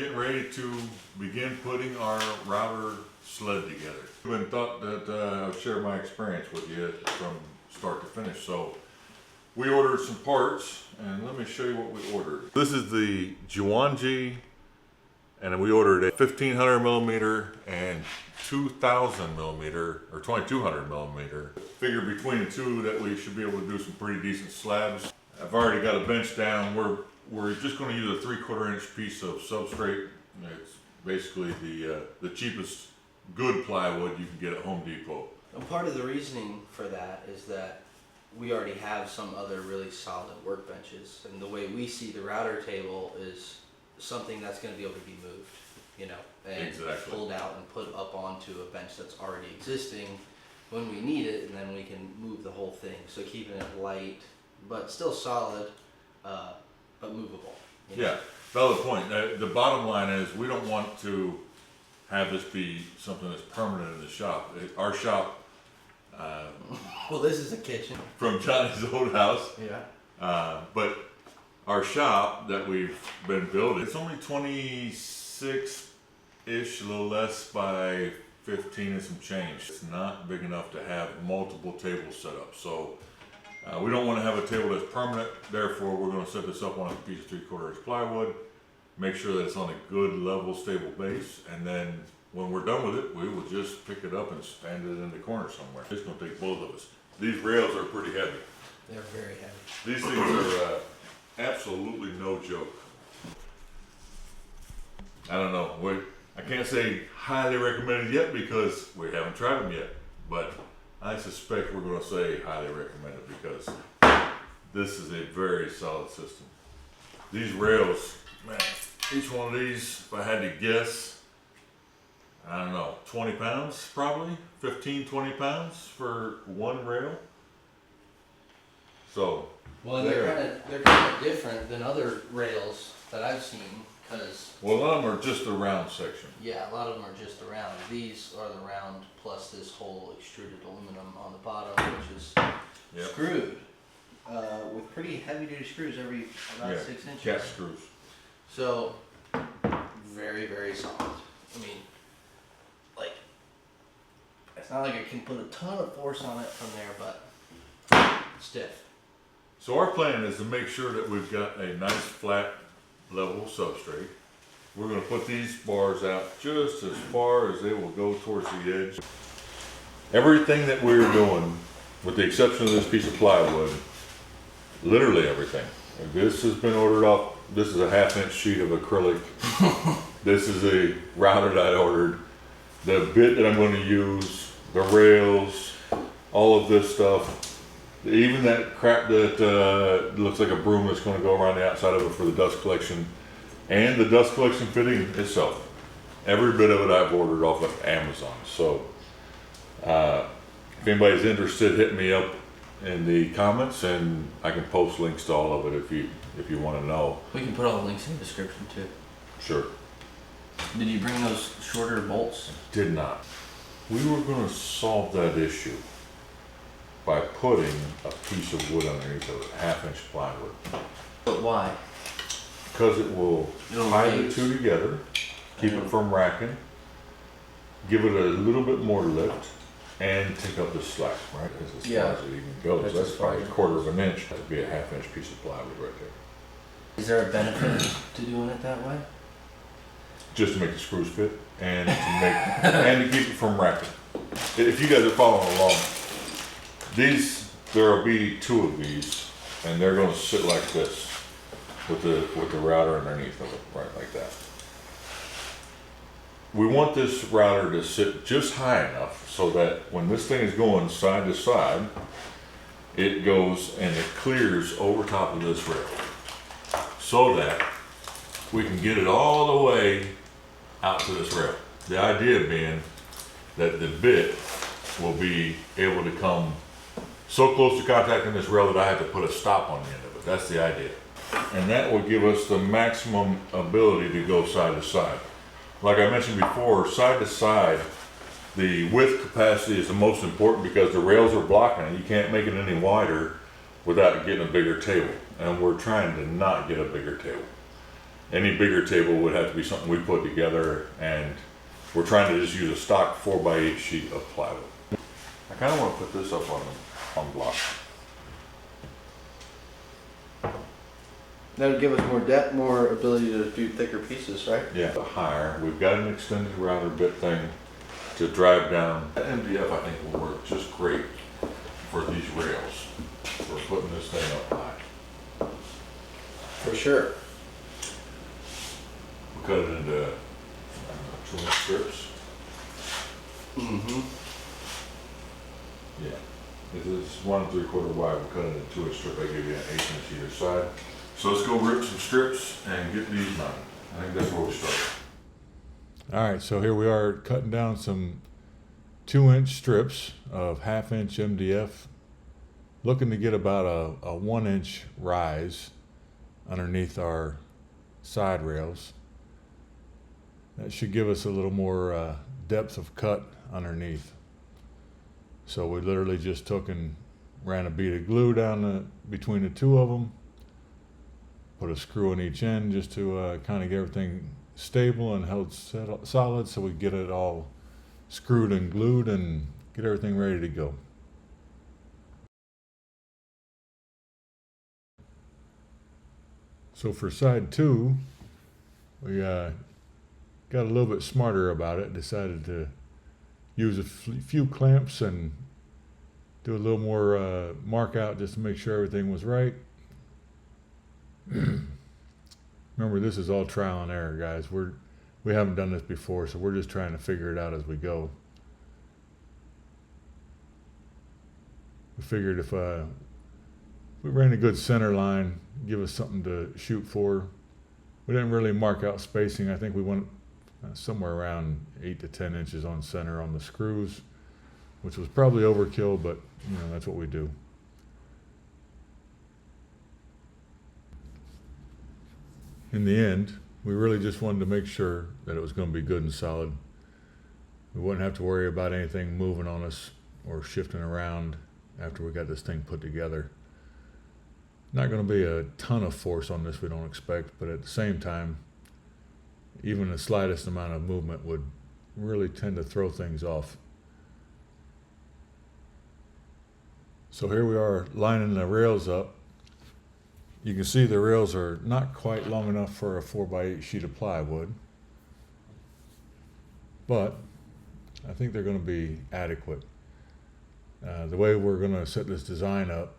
getting ready to begin putting our router sled together. I thought that I would share my experience with you from start to finish. So we ordered some parts, and let me show you what we ordered. This is the Juwanji, and we ordered a 1500 millimeter and 2000 millimeter or 2200 millimeter. Figure between the two that we should be able to do some pretty decent slabs. I've already got a bench down. We're just going to use a 3/4 inch piece of substrate. It's basically the cheapest good plywood you can get at Home Depot. And part of the reasoning for that is that we already have some other really solid workbenches, and the way we see the router table is something that's going to be able to be moved, you know, and Exactly. pulled out and put up onto a bench that's already existing when we need it, and then we can move the whole thing. So keeping it light, but still solid, but movable. You know? Yeah, valid point. The bottom line is we don't want to have this be something that's permanent in the shop. Our shop, Well, this is a kitchen. from Johnny's old house, Yeah. but our shop that we've been building, it's only 26-ish, a little less by 15 and some change. It's not big enough to have multiple tables set up. So we don't want to have a table that's permanent. Therefore, we're going to set this up on a piece of 3/4 inch plywood, make sure that it's on a good level, stable base, and then when we're done with it, we will just pick it up and stand it in the corner somewhere. It's going to take both of us. These rails are pretty heavy. They're very heavy. These things are absolutely no joke. I don't know. I can't say highly recommended yet because we haven't tried them yet, but I suspect we're going to say highly recommended because this is a very solid system. These rails, man, each one of these, if I had to guess, I don't know, 20 pounds probably, 15, 20 pounds for one rail. So, Well, they're kind of different than other rails that I've seen, because well, a lot of them are just the round section. yeah, a lot of them are just the round. These are the round plus this whole extruded aluminum on the bottom, which is Yep. screwed with pretty heavy duty screws every about 6 inches. Cat screws. So very, very solid. I mean, like, it's not like I can put a ton of force on it from there, but stiff. So our plan is to make sure that we've got a nice flat level substrate. We're going to put these bars out just as far as they will go towards the edge. Everything that we're doing, with the exception of this piece of plywood, literally everything. This has been ordered off. This is a 1/2 inch sheet of acrylic. This is a router that I ordered. The bit that I'm going to use, the rails, all of this stuff. Even that crap that looks like a broom that's going to go around the outside of it for the dust collection, and the dust collection fitting itself. Every bit of it I've ordered off of Amazon. So if anybody's interested, hit me up in the comments, and I can post links to all of it if you want to know. We can put all the links in the description too. Sure. Did you bring those shorter bolts? Did not. We were going to solve that issue by putting a piece of wood underneath of it, 1/2 inch plywood. But why? Because it will It'll tie the raise. two together, keep it from racking, give it a little bit more lift, and take up the slack, right? As far Yeah. as it even goes. That's That's as far probably as a it 1/4 of an inch. That'd be a 1/2 inch piece of plywood right there. Is there a benefit to doing it that way? Just to make the screws fit and to and to keep it from racking. If you guys are following along, there'll be 2 of these, and they're going to sit like this with the router underneath of it, right like that. We want this router to sit just high enough so that when this thing is going side to side, it goes and it clears over top of this rail, so that we can get it all the way out to this rail. The idea being that the bit will be able to come so close to contacting this rail that I have to put a stop on the end of it. That's the idea. And that will give us the maximum ability to go side to side. Like I mentioned before, side to side, the width capacity is the most important because the rails are blocking it. You can't make it any wider without getting a bigger table. And we're trying to not get a bigger table. Any bigger table would have to be something we put together, and we're trying to just use a stock 4x8 sheet of plywood. I kind of want to put this up on block. That would give us more depth, more ability to do thicker pieces, right? Yeah, higher. We've got an extended router bit thing to drive down. That MDF I think will work just great for these rails. We're putting this thing up high. For sure. We cut it into 2-inch strips. Mm-hmm. Yeah. This is 1 3/4 wide. We cut it into 2-inch strip. I give you an 1/8 either side. So let's go rip some strips and get these mounted. I think that's where we start. All right, so here we are cutting down some 2-inch strips of 1/2-inch MDF, looking to get about a 1-inch rise underneath our side rails. That should give us a little more depth of cut underneath. So we literally just took and ran a bead of glue down between the two of them, put a screw in each end just to kind of get everything stable and held solid, so we get it all screwed and glued and get everything ready to go. So for side 2, we got a little bit smarter about it, decided to use a few clamps and do a little more mark out just to make sure everything was right. Remember, this is all trial and error, guys. We haven't done this before, so we're just trying to figure it out as we go. We figured if we ran a good center line, give us something to shoot for. We didn't really mark out spacing. I think we went somewhere around 8 to 10 inches on center on the screws, which was probably overkill, but you know, that's what we do. In the end, we really just wanted to make sure that it was going to be good and solid. We wouldn't have to worry about anything moving on us or shifting around after we got this thing put together. Not going to be a ton of force on this, we don't expect, but at the same time, even the slightest amount of movement would really tend to throw things off. So here we are lining the rails up. You can see the rails are not quite long enough for a 4x8 sheet of plywood, but I think they're going to be adequate. The way we're going to set this design up,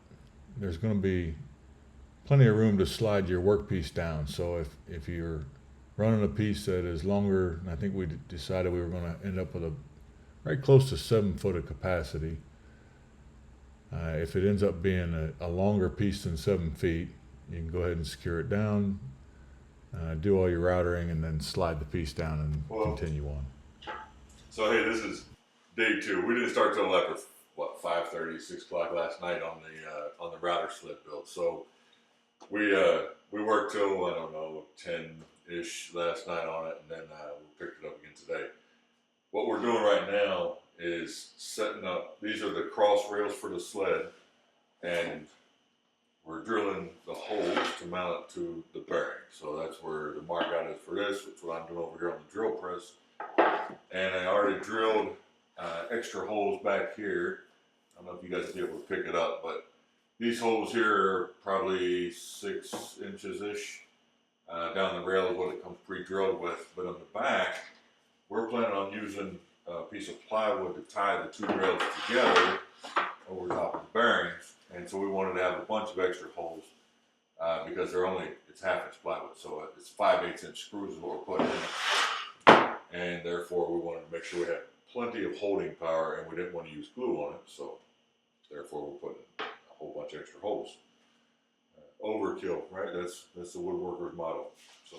there's going to be plenty of room to slide your workpiece down. So if you're running a piece that is longer, and I think we decided we were going to end up with a right close to 7 foot of capacity. If it ends up being a longer piece than 7 feet, you can go ahead and secure it down, do all your routering, and then slide the piece down and continue on. So hey, this is day 2. We didn't start till after 5:30, 6 o'clock last night on the router sled build. So we worked till, I don't know, 10-ish last night on it, and then we picked it up again today. What we're doing right now is setting up, these are the cross rails for the sled, and we're drilling the holes to mount it to the bearing. So that's where the mark out is for this, which is what I'm doing over here on the drill press. And I already drilled extra holes back here. I don't know if you guys will be able to pick it up, but these holes here are probably 6 inches-ish down the rail is what it comes pre-drilled with. But on the back, we're planning on using a piece of plywood to tie the 2 rails together over top of the bearings. And so we wanted to have a bunch of extra holes because it's 1/2-inch plywood. So it's 5/8 inch screws is what we're putting in. And therefore we wanted to make sure we had plenty of holding power, and we didn't want to use glue on it. So therefore we're putting a whole bunch of extra holes. Overkill, right? That's the woodworker's model. So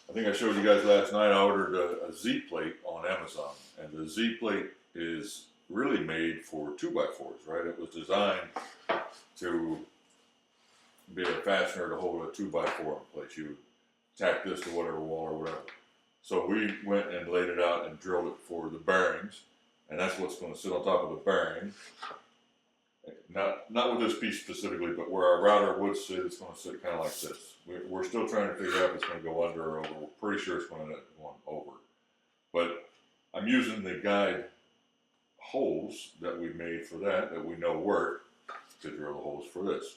I think I showed you guys last night, I ordered a Z plate on Amazon, and the Z plate is really made for 2x4s, right? It was designed to be a fastener to hold a 2x4 in place. You tack this to whatever wall or whatever. So we went and laid it out and drilled it for the bearings, and that's what's going to sit on top of the bearing. Not with this piece specifically, but where our router would sit, it's going to sit kind of like this. We're still trying to figure out if it's going to go under or over. We're pretty sure it's going to end up going over. But I'm using the guide holes that we made for that we know work, to drill the holes for this.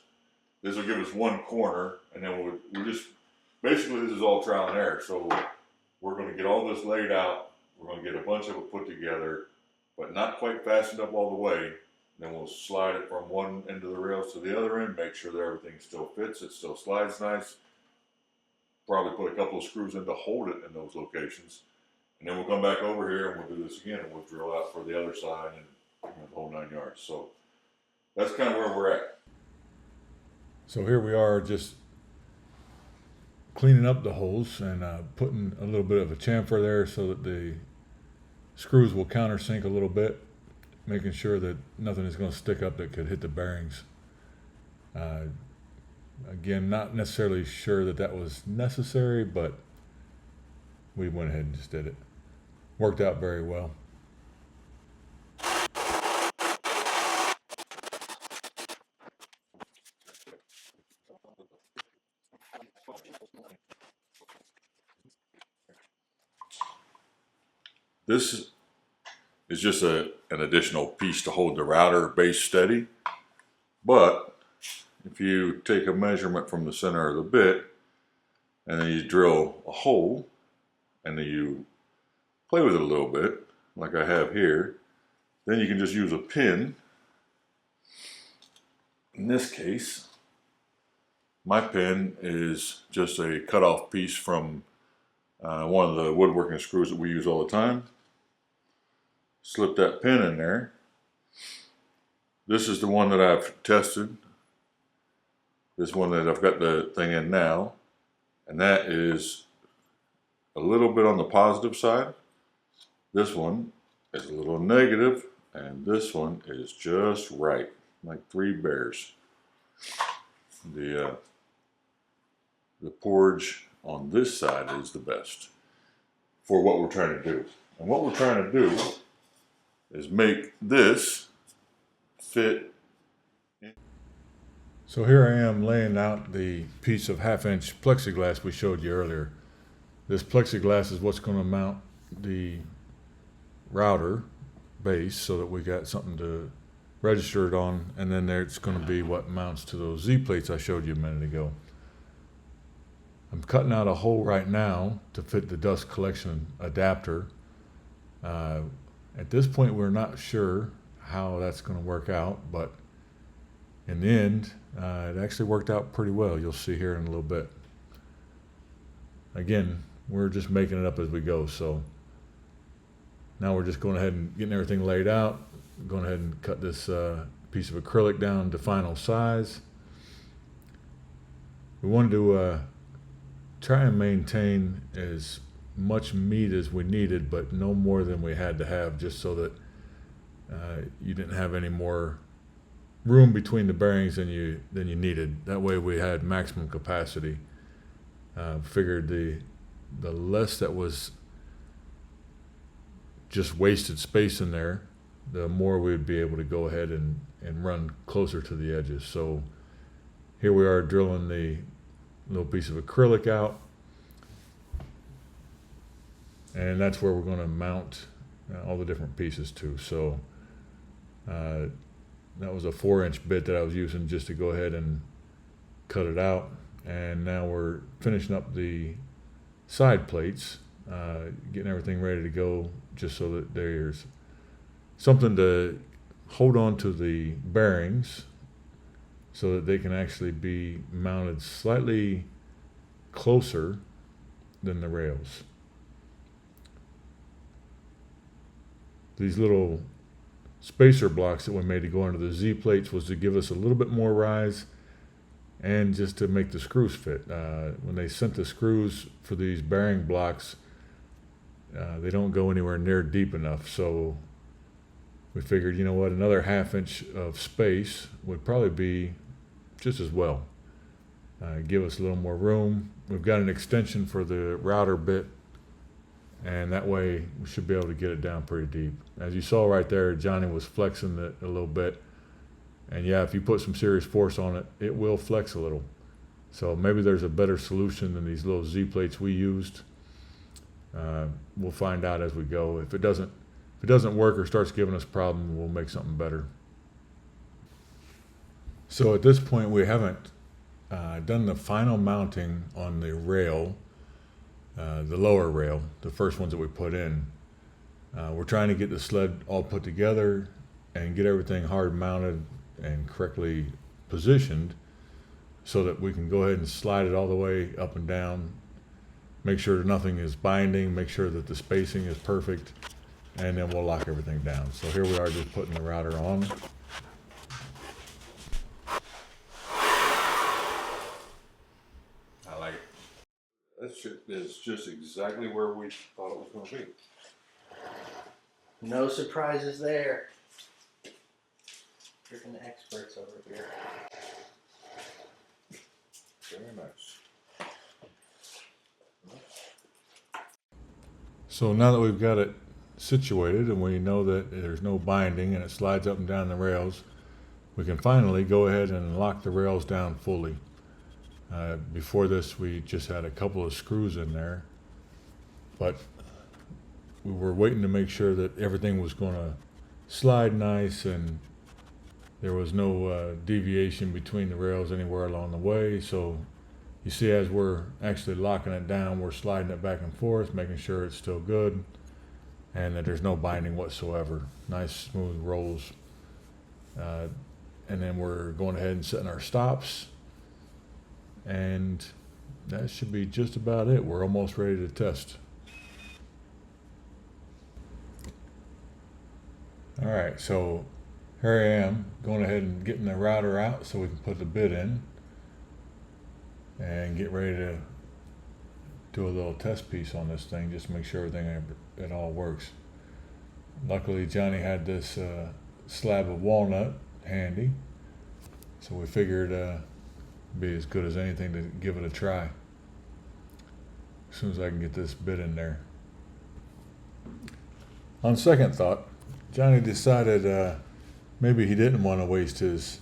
This will give us one corner, and then we just, basically this is all trial and error. So we're going to get all this laid out. We're going to get a bunch of it put together, but not quite fastened up all the way. Then we'll slide it from one end of the rails to the other end, make sure that everything still fits, it still slides nice. Probably put a couple of screws in to hold it in those locations. And then we'll come back over here and we'll do this again, and we'll drill out for the other side and the whole 9 yards. So that's kind of where we're at. So here we are, just cleaning up the holes and putting a little bit of a chamfer there so that the screws will countersink a little bit, making sure that nothing is going to stick up that could hit the bearings. Again, not necessarily sure that was necessary, but we went ahead and just did it. Worked out very well. This is just an additional piece to hold the router base steady. But if you take a measurement from the center of the bit and then you drill a hole and then you play with it a little bit, like I have here, then you can just use a pin. In this case, my pin is just a cutoff piece from one of the woodworking screws that we use all the time. Slip that pin in there. This is the one that I've tested. This one that I've got the thing in now. And that is a little bit on the positive side. This one is a little negative, and this one is just right, like 3 bears. The porridge on this side is the best for what we're trying to do. And what we're trying to do is make this fit. So here I am laying out the piece of 1/2-inch plexiglass we showed you earlier. This plexiglass is what's going to mount the router base so that we got something to register it on, and then there's going to be what mounts to those Z plates I showed you a minute ago. I'm cutting out a hole right now to fit the dust collection adapter. At this point, we're not sure how that's going to work out, but in the end, it actually worked out pretty well. You'll see here in a little bit. Again, we're just making it up as we go, so now we're just going ahead and getting everything laid out, going ahead and cut this piece of acrylic down to final size. We wanted to try and maintain as much meat as we needed, but no more than we had to have, just so that you didn't have any more room between the bearings than you needed. That way we had maximum capacity. Figured the less that was just wasted space in there, the more we'd be able to go ahead and run closer to the edges. So here we are drilling the little piece of acrylic out, and that's where we're going to mount all the different pieces to. So that was a 4-inch bit that I was using just to go ahead and cut it out, and now we're finishing up the side plates, getting everything ready to go, just so that there's something to hold on to the bearings so that they can actually be mounted slightly closer than the rails. These little spacer blocks that we made to go into the Z plates was to give us a little bit more rise and just to make the screws fit. When they sent the screws for these bearing blocks, they don't go anywhere near deep enough, so we figured, you know what, another 1/2 inch of space would probably be just as well. Give us a little more room. We've got an extension for the router bit, and that way we should be able to get it down pretty deep. As you saw right there, Johnny was flexing it a little bit, and yeah, if you put some serious force on it, it will flex a little. So maybe there's a better solution than these little Z plates we used. We'll find out as we go. If it doesn't work or starts giving us problems, we'll make something better. So at this point, we haven't done the final mounting on the rail, the lower rail, the first ones that we put in. We're trying to get the sled all put together and get everything hard mounted and correctly positioned so that we can go ahead and slide it all the way up and down, make sure nothing is binding, make sure that the spacing is perfect, and then we'll lock everything down. So here we are just putting the router on. I like it. That shit is just exactly where we thought it was going to be. No surprises there. Freaking experts over here. Very nice. So now that we've got it situated and we know that there's no binding and it slides up and down the rails, we can finally go ahead and lock the rails down fully. Before this, we just had a couple of screws in there, but we were waiting to make sure that everything was going to slide nice and there was no deviation between the rails anywhere along the way. So you see, as we're actually locking it down, we're sliding it back and forth, making sure it's still good and that there's no binding whatsoever. Nice smooth rolls. And then we're going ahead and setting our stops, and that should be just about it. We're almost ready to test. All right, so here I am going ahead and getting the router out so we can put the bit in and get ready to do a little test piece on this thing, just to make sure everything it all works. Luckily, Johnny had this slab of walnut handy, so we figured it'd be as good as anything to give it a try as soon as I can get this bit in there. On second thought, Johnny decided maybe he didn't want to waste his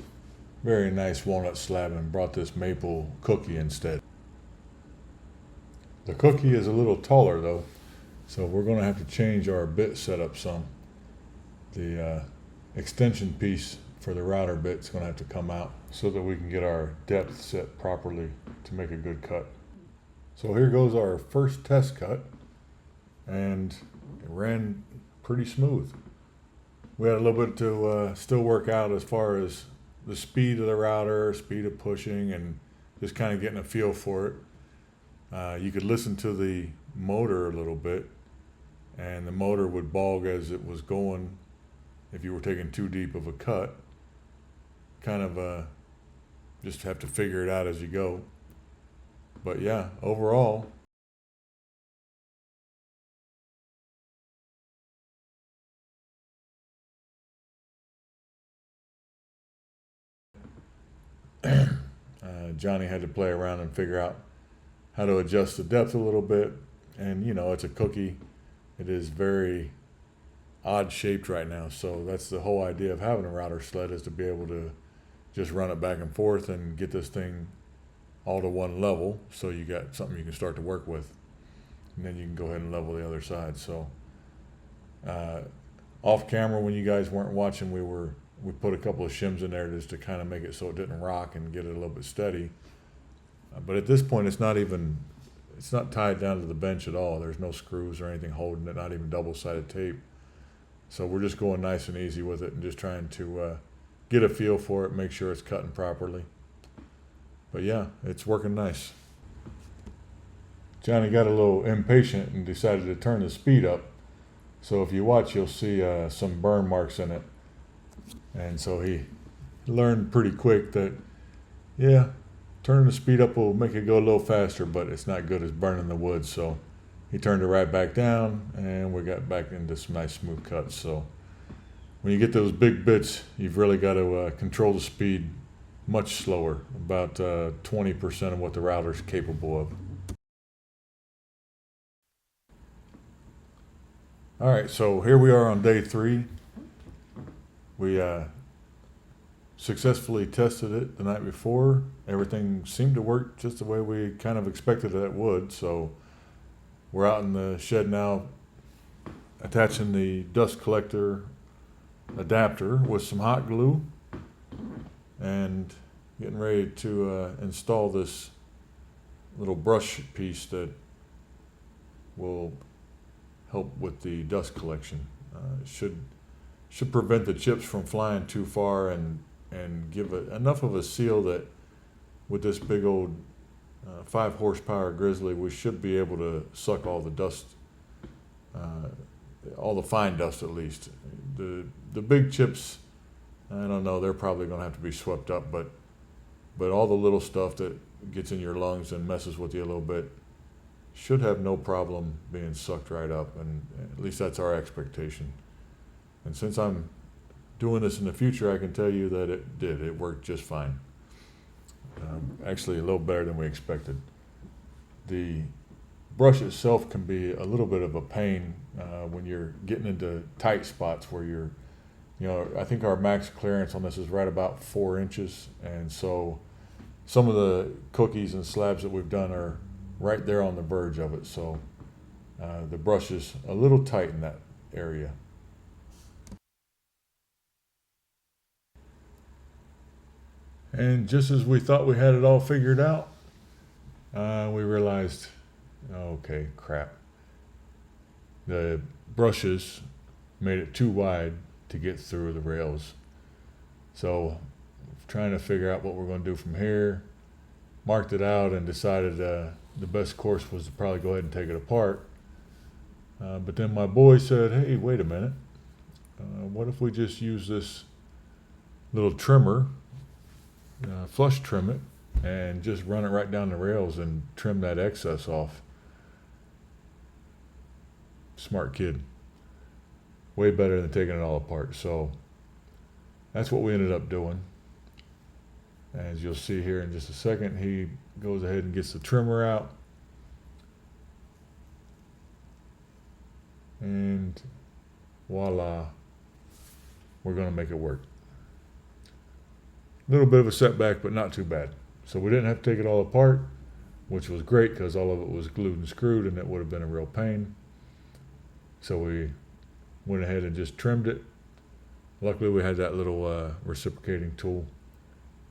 very nice walnut slab and brought this maple cookie instead. The cookie is a little taller though, so we're going to have to change our bit setup some. The extension piece for the router bit is going to have to come out so that we can get our depth set properly to make a good cut. So here goes our first test cut, and it ran pretty smooth. We had a little bit to still work out as far as the speed of the router, speed of pushing, and just kind of getting a feel for it. You could listen to the motor a little bit, and the motor would bog as it was going if you were taking too deep of a cut. Kind of just have to figure it out as you go. But yeah, overall, Johnny had to play around and figure out how to adjust the depth a little bit. And you know, it's a cookie. It is very odd shaped right now. So that's the whole idea of having a router sled, is to be able to just run it back and forth and get this thing all to one level, so you got something you can start to work with. And then you can go ahead and level the other side. So off camera, when you guys weren't watching, we put a couple of shims in there just to kind of make it so it didn't rock and get it a little bit steady. But at this point, it's not tied down to the bench at all. There's no screws or anything holding it, not even double-sided tape. So we're just going nice and easy with it and just trying to get a feel for it, make sure it's cutting properly. But yeah, it's working nice. Johnny got a little impatient and decided to turn the speed up. So if you watch, you'll see some burn marks in it. And so he learned pretty quick that, yeah, turning the speed up will make it go a little faster, but it's not good as burning the wood. So he turned it right back down, and we got back into some nice smooth cuts. So when you get those big bits, you've really got to control the speed much slower, about 20% of what the router's capable of. All right, so here we are on day 3. We successfully tested it the night before. Everything seemed to work just the way we kind of expected it would. So we're out in the shed now, attaching the dust collector adapter with some hot glue and getting ready to install this little brush piece that will help with the dust collection. Should prevent the chips from flying too far and give it enough of a seal that with this big old 5 horsepower Grizzly, we should be able to suck all the dust, all the fine dust at least. The big chips, I don't know, they're probably going to have to be swept up, but all the little stuff that gets in your lungs and messes with you a little bit should have no problem being sucked right up, and at least that's our expectation. And since I'm doing this in the future, I can tell you that it did. It worked just fine. Actually, a little better than we expected. The brush itself can be a little bit of a pain when you're getting into tight spots where you're, I think our max clearance on this is right about 4 inches. And so some of the cookies and slabs that we've done are right there on the verge of it. So the brush is a little tight in that area. And just as we thought we had it all figured out, we realized, okay, crap. The brushes made it too wide to get through the rails. So trying to figure out what we're going to do from here, marked it out and decided the best course was to probably go ahead and take it apart. But then my boy said, hey, wait a minute. What if we just use this little trimmer, flush trim it, and just run it right down the rails and trim that excess off. Smart kid. Way better than taking it all apart. So that's what we ended up doing. As you'll see here in just a second, he goes ahead and gets the trimmer out. And voila, we're going to make it work. A little bit of a setback, but not too bad. So we didn't have to take it all apart, which was great because all of it was glued and screwed and it would have been a real pain. So we went ahead and just trimmed it. Luckily we had that little reciprocating tool,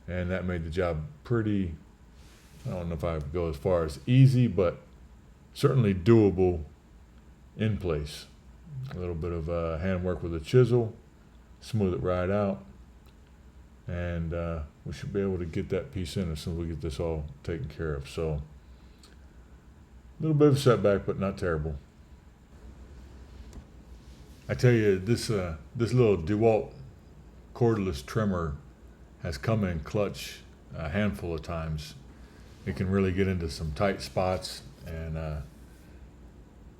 and that made the job pretty, I don't know if I would go as far as easy, but certainly doable in place. A little bit of handwork with a chisel, smooth it right out. And we should be able to get that piece in as soon as we get this all taken care of. So a little bit of a setback, but not terrible. I tell you, this little DeWalt cordless trimmer has come in clutch a handful of times. It can really get into some tight spots and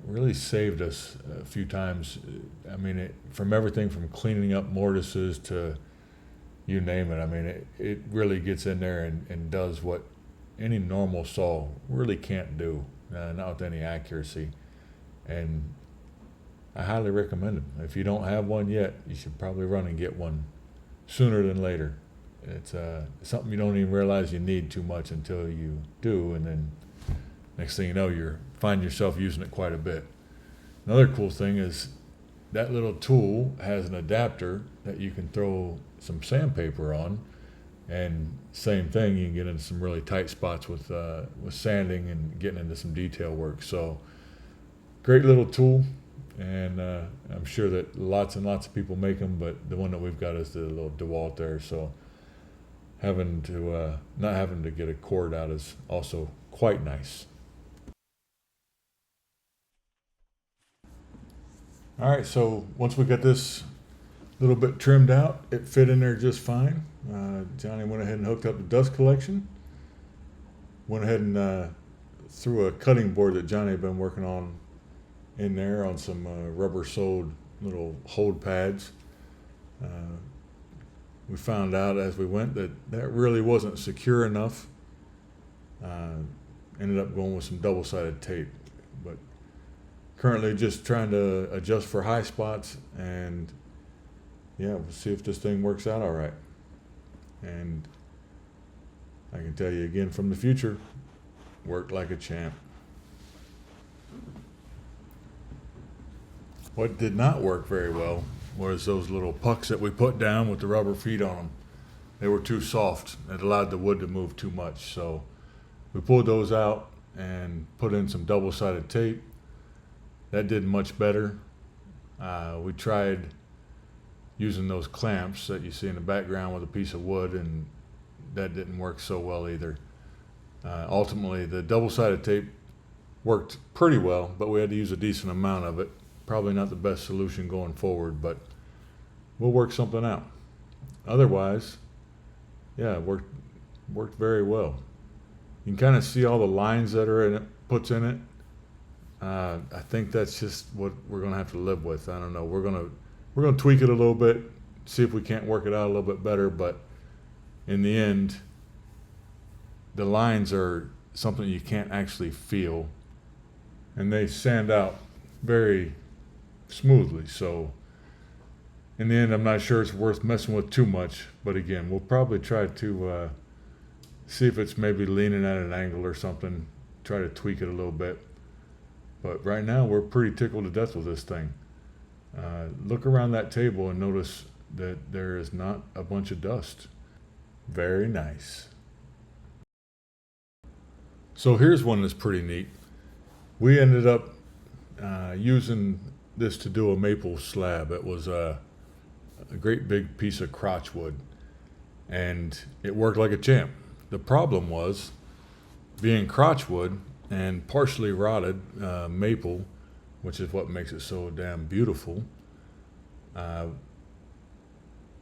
really saved us a few times. I mean, from everything from cleaning up mortises to you name it. I mean, it really gets in there and does what any normal saw really can't do, not with any accuracy. And I highly recommend it. If you don't have one yet, you should probably run and get one sooner than later. It's something you don't even realize you need too much until you do, and then next thing you know, you find yourself using it quite a bit. Another cool thing is that little tool has an adapter that you can throw some sandpaper on, and same thing, you can get into some really tight spots with sanding and getting into some detail work. So great little tool, and I'm sure that lots and lots of people make them, but the one that we've got is the little DeWalt there. So not having to get a cord out is also quite nice. All right, so once we got this little bit trimmed out, it fit in there just fine. Johnny went ahead and hooked up the dust collection. Went ahead and threw a cutting board that Johnny had been working on in there on some rubber soled little hold pads. We found out as we went that really wasn't secure enough. Ended up going with some double-sided tape, but currently just trying to adjust for high spots, and yeah, we'll see if this thing works out all right. And I can tell you again from the future, worked like a champ. What did not work very well was those little pucks that we put down with the rubber feet on them. They were too soft. It allowed the wood to move too much. So we pulled those out and put in some double-sided tape. That did much better. We tried using those clamps that you see in the background with a piece of wood, and that didn't work so well either. Ultimately, the double-sided tape worked pretty well, but we had to use a decent amount of it. Probably not the best solution going forward, but we'll work something out. Otherwise, yeah, it worked very well. You can kind of see all the lines that are in it, puts in it. I think that's just what we're gonna have to live with. I don't know. We're gonna tweak it a little bit, see if we can't work it out a little bit better. But in the end, the lines are something you can't actually feel, and they sand out very smoothly. So in the end, I'm not sure it's worth messing with too much. But again, we'll probably try to see if it's maybe leaning at an angle or something. Try to tweak it a little bit. But right now, we're pretty tickled to death with this thing. Look around that table and notice that there is not a bunch of dust. Very nice. So here's one that's pretty neat. We ended up using this to do a maple slab. It was a great big piece of crotchwood, and it worked like a champ. The problem was, being crotchwood and partially rotted maple, which is what makes it so damn beautiful,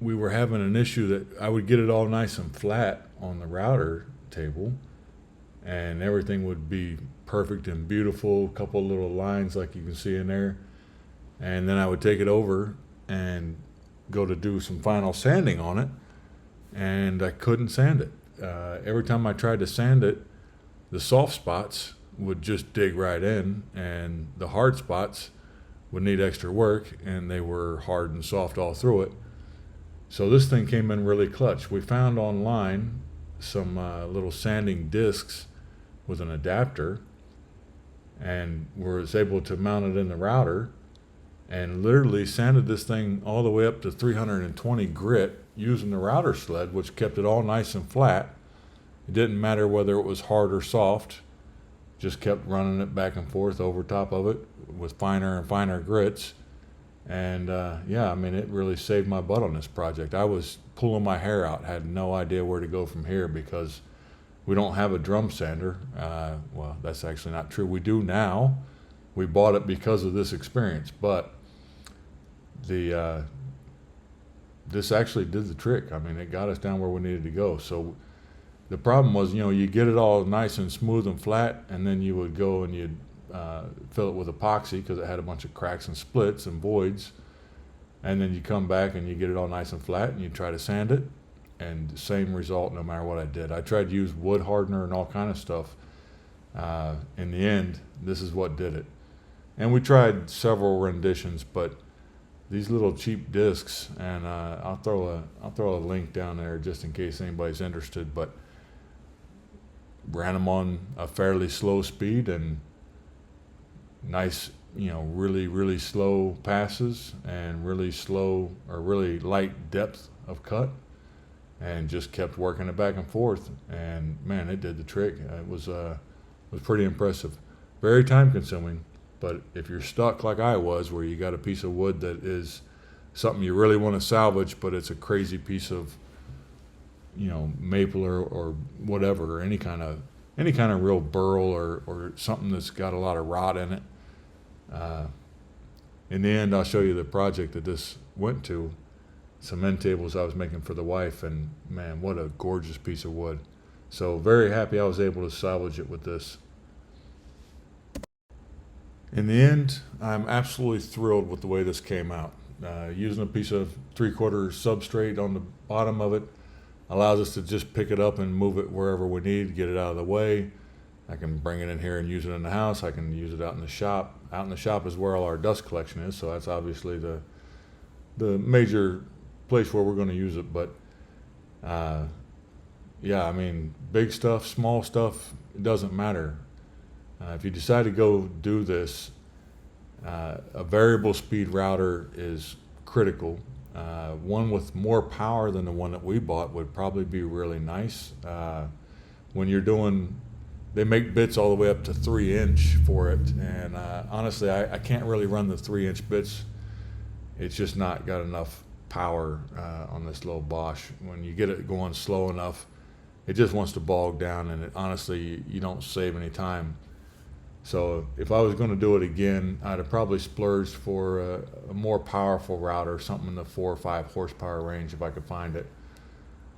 we were having an issue that I would get it all nice and flat on the router table, and everything would be perfect and beautiful, a couple of little lines like you can see in there, and then I would take it over and go to do some final sanding on it, and I couldn't sand it. Every time I tried to sand it, the soft spots would just dig right in, and the hard spots would need extra work, and they were hard and soft all through it. So this thing came in really clutch. We found online some little sanding discs with an adapter, and was able to mount it in the router, and literally sanded this thing all the way up to 320 grit using the router sled, which kept it all nice and flat. It didn't matter whether it was hard or soft, just kept running it back and forth over top of it with finer and finer grits. And yeah, I mean, it really saved my butt on this project. I was pulling my hair out, had no idea where to go from here, because we don't have a drum sander. Well, that's actually not true. We do now. We bought it because of this experience, but this actually did the trick. I mean, it got us down where we needed to go. So the problem was, you get it all nice and smooth and flat, and then you would go and you'd fill it with epoxy because it had a bunch of cracks and splits and voids. And then you come back and you get it all nice and flat, and you try to sand it, and same result no matter what I did. I tried to use wood hardener and all kind of stuff. In the end, this is what did it. And we tried several renditions, but these little cheap discs, and I'll throw a link down there just in case anybody's interested, but ran them on a fairly slow speed and nice, really, really slow passes and really slow or really light depth of cut, and just kept working it back and forth. And man, it did the trick. It was pretty impressive. Very time consuming, but if you're stuck like I was, where you got a piece of wood that is something you really want to salvage, but it's a crazy piece of maple or whatever, or any kind of real burl or something that's got a lot of rot in it. In the end, I'll show you the project that this went to. Some end tables I was making for the wife, and man, what a gorgeous piece of wood. So very happy I was able to salvage it with this. In the end, I'm absolutely thrilled with the way this came out. Using a piece of 3/4 substrate on the bottom of it allows us to just pick it up and move it wherever we need, get it out of the way. I can bring it in here and use it in the house. I can use it out in the shop. Out in the shop is where all our dust collection is, so that's obviously the major place where we're going to use it. But Yeah, I mean, big stuff, small stuff, it doesn't matter. If you decide to go do this, a variable speed router is critical. One with more power than the one that we bought would probably be really nice. When you're doing, they make bits all the way up to 3-inch for it, and honestly, I can't really run the 3-inch bits. It's just not got enough power on this little Bosch. When you get it going slow enough, it just wants to bog down, and honestly, you don't save any time. So if I was going to do it again, I'd have probably splurged for a more powerful router, something in the 4 or 5 horsepower range if I could find it.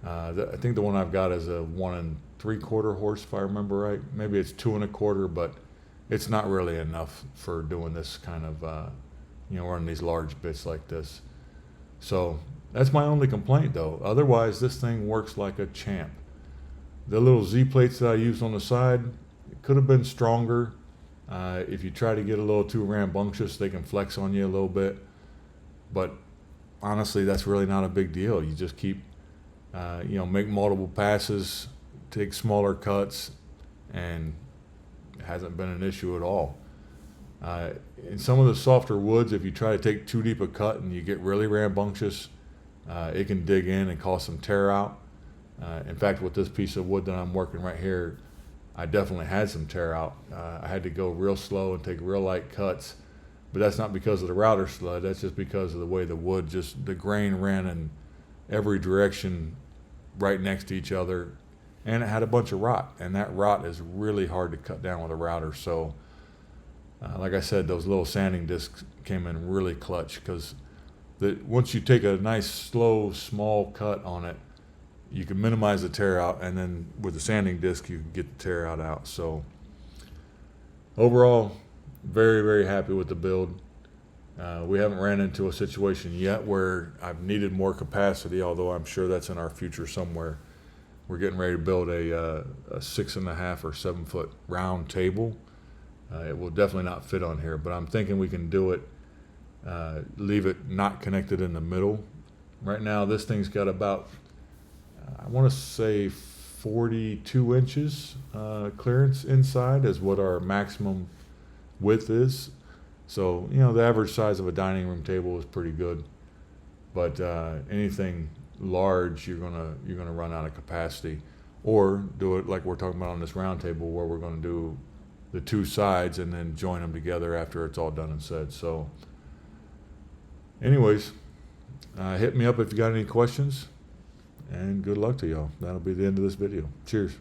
I think the one I've got is a 1 3/4 horse, if I remember right. Maybe it's 2 1/4, but it's not really enough for doing this kind of, running these large bits like this. So that's my only complaint, though. Otherwise, this thing works like a champ. The little Z plates that I used on the side, it could have been stronger. If you try to get a little too rambunctious, they can flex on you a little bit. But honestly, that's really not a big deal. You just keep, make multiple passes, take smaller cuts, and it hasn't been an issue at all. In some of the softer woods, if you try to take too deep a cut and you get really rambunctious, it can dig in and cause some tear out. In fact, with this piece of wood that I'm working right here, I definitely had some tear out. I had to go real slow and take real light cuts, but that's not because of the router sled. That's just because of the way the wood, the grain ran in every direction right next to each other, and it had a bunch of rot, and that rot is really hard to cut down with a router. So like I said, those little sanding discs came in really clutch, because once you take a nice slow small cut on it, you can minimize the tear out, and then with the sanding disc you can get the tear out. So overall, very, very happy with the build. We haven't ran into a situation yet where I've needed more capacity, although I'm sure that's in our future somewhere. We're getting ready to build a 6.5 or 7 foot round table. It will definitely not fit on here, but I'm thinking we can do it, leave it not connected in the middle. Right now this thing's got about, I want to say 42 inches clearance inside is what our maximum width is. So, the average size of a dining room table is pretty good, but anything large, you're gonna run out of capacity. Or do it like we're talking about on this round table, where we're going to do the 2 sides and then join them together after it's all done and said. So anyways, hit me up if you got any questions, and good luck to y'all. That'll be the end of this video. Cheers.